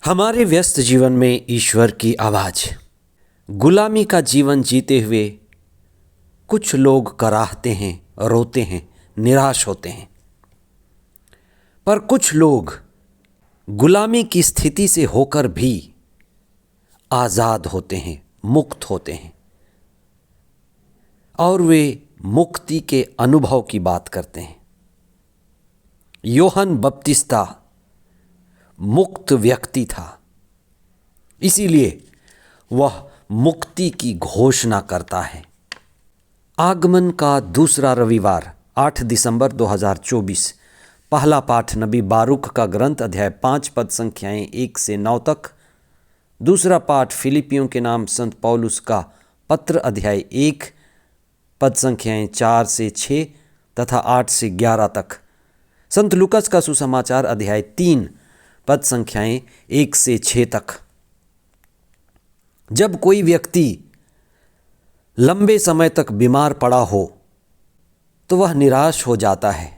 हमारे व्यस्त जीवन में ईश्वर की आवाज़। गुलामी का जीवन जीते हुए कुछ लोग कराहते हैं, रोते हैं, निराश होते हैं। पर कुछ लोग गुलामी की स्थिति से होकर भी आज़ाद होते हैं, मुक्त होते हैं और वे मुक्ति के अनुभव की बात करते हैं। यूहन्ना बपतिस्ता मुक्त व्यक्ति था, इसीलिए वह मुक्ति की घोषणा करता है। आगमन का दूसरा रविवार 8 दिसंबर 2024। पहला पाठ नबी बारूक का ग्रंथ अध्याय 5 पद संख्याएं 1 से 9 तक। दूसरा पाठ फिलिपियों के नाम संत पौलुस का पत्र अध्याय 1 पद संख्याएं 4 से 6 तथा 8 से 11 तक। संत लूकस का सुसमाचार अध्याय 3 पद संख्याएं 1 से 6 तक। जब कोई व्यक्ति लंबे समय तक बीमार पड़ा हो तो वह निराश हो जाता है।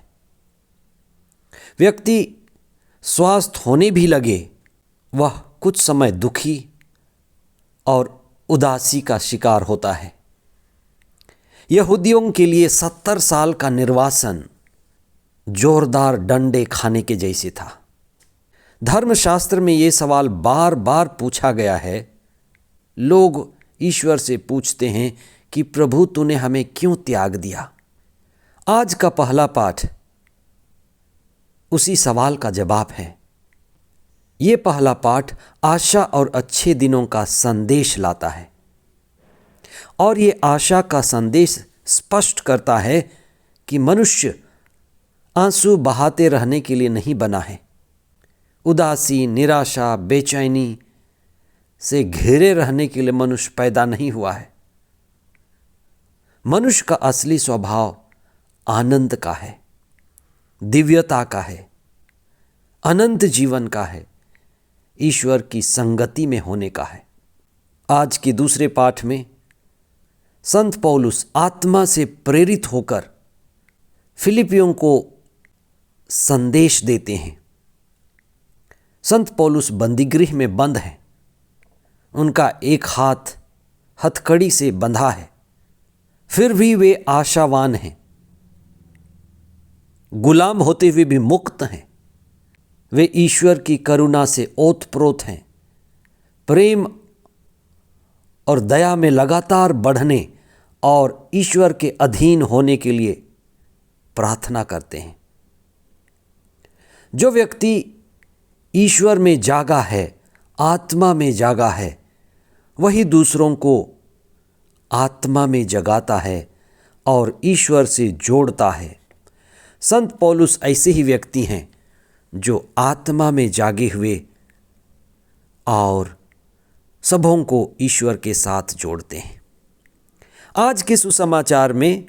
व्यक्ति स्वस्थ होने भी लगे, वह कुछ समय दुखी और उदासी का शिकार होता है। यहूदियों के लिए 70 साल का निर्वासन जोरदार डंडे खाने के जैसे था। धर्मशास्त्र में ये सवाल बार बार पूछा गया है। लोग ईश्वर से पूछते हैं कि प्रभु तूने हमें क्यों त्याग दिया। आज का पहला पाठ उसी सवाल का जवाब है। ये पहला पाठ आशा और अच्छे दिनों का संदेश लाता है और ये आशा का संदेश स्पष्ट करता है कि मनुष्य आंसू बहाते रहने के लिए नहीं बना है। उदासी, निराशा, बेचैनी से घिरे रहने के लिए मनुष्य पैदा नहीं हुआ है। मनुष्य का असली स्वभाव आनंद का है, दिव्यता का है, अनंत जीवन का है, ईश्वर की संगति में होने का है। आज के दूसरे पाठ में संत पौलुस आत्मा से प्रेरित होकर फिलिपियों को संदेश देते हैं। संत पौलुस बंदीगृह में बंद हैं। उनका एक हाथ हथकड़ी से बंधा है, फिर भी वे आशावान हैं। गुलाम होते हुए भी मुक्त हैं। वे ईश्वर की करुणा से ओतप्रोत हैं। प्रेम और दया में लगातार बढ़ने और ईश्वर के अधीन होने के लिए प्रार्थना करते हैं। जो व्यक्ति ईश्वर में जागा है, आत्मा में जागा है, वही दूसरों को आत्मा में जगाता है और ईश्वर से जोड़ता है। संत पौलुस ऐसे ही व्यक्ति हैं जो आत्मा में जागे हुए और सबों को ईश्वर के साथ जोड़ते हैं। आज के सुसमाचार में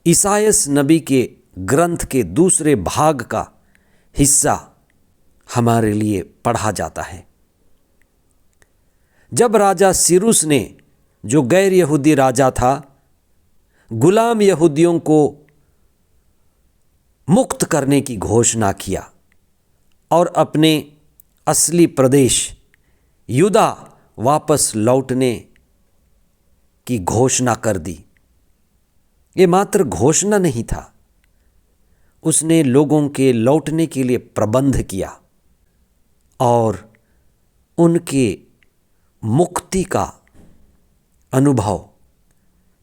ईसायास नबी के ग्रंथ के दूसरे भाग का हिस्सा हमारे लिए पढ़ा जाता है। जब राजा सिरुस ने, जो गैर यहूदी राजा था, गुलाम यहूदियों को मुक्त करने की घोषणा किया और अपने असली प्रदेश यूदा वापस लौटने की घोषणा कर दी। ये मात्र घोषणा नहीं था, उसने लोगों के लौटने के लिए प्रबंध किया और उनके मुक्ति का अनुभव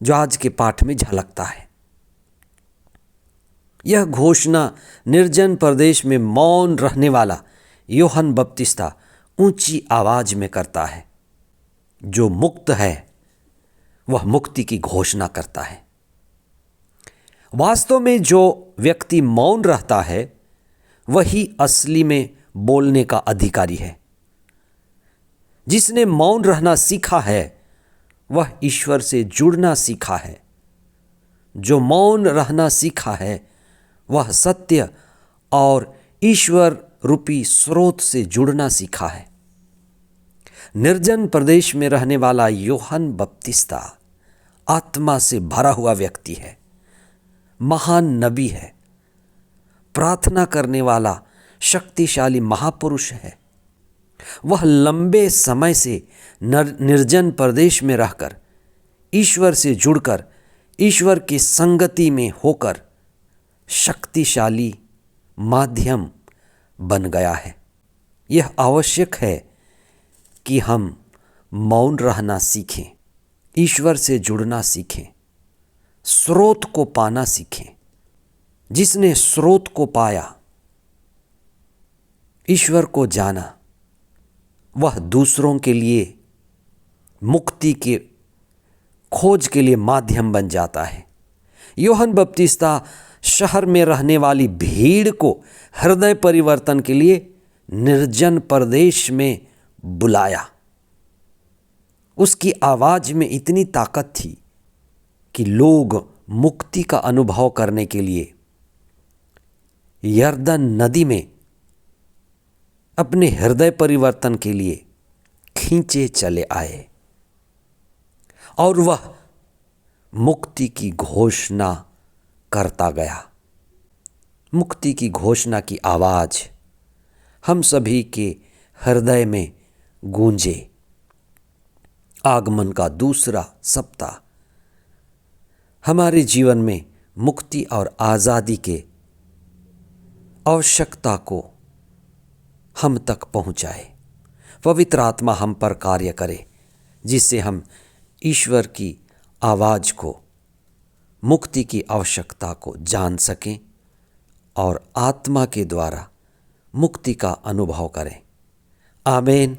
जो आज के पाठ में झलकता है। यह घोषणा निर्जन प्रदेश में मौन रहने वाला यूहन्ना बपतिस्ता ऊंची आवाज में करता है। जो मुक्त है वह मुक्ति की घोषणा करता है। वास्तव में जो व्यक्ति मौन रहता है वही असली में बोलने का अधिकारी है। जिसने मौन रहना सीखा है वह ईश्वर से जुड़ना सीखा है। जो मौन रहना सीखा है वह सत्य और ईश्वर रूपी स्रोत से जुड़ना सीखा है। निर्जन प्रदेश में रहने वाला यूहन्ना बपतिस्ता आत्मा से भरा हुआ व्यक्ति है, महान नबी है, प्रार्थना करने वाला शक्तिशाली महापुरुष है। वह लंबे समय से निर्जन प्रदेश में रहकर ईश्वर से जुड़कर ईश्वर की संगति में होकर शक्तिशाली माध्यम बन गया है। यह आवश्यक है कि हम मौन रहना सीखें, ईश्वर से जुड़ना सीखें, स्रोत को पाना सीखें। जिसने स्रोत को पाया, ईश्वर को जाना, वह दूसरों के लिए मुक्ति के खोज के लिए माध्यम बन जाता है। यूहन्ना बपतिस्ता शहर में रहने वाली भीड़ को हृदय परिवर्तन के लिए निर्जन प्रदेश में बुलाया। उसकी आवाज में इतनी ताकत थी कि लोग मुक्ति का अनुभव करने के लिए यरदन नदी में अपने हृदय परिवर्तन के लिए खींचे चले आए और वह मुक्ति की घोषणा करता गया। मुक्ति की घोषणा की आवाज हम सभी के हृदय में गूंजे। आगमन का दूसरा सप्ताह हमारे जीवन में मुक्ति और आज़ादी के आवश्यकता को हम तक पहुंचाए। पवित्र आत्मा हम पर कार्य करे, जिससे हम ईश्वर की आवाज़ को, मुक्ति की आवश्यकता को जान सकें और आत्मा के द्वारा मुक्ति का अनुभव करें। आमीन।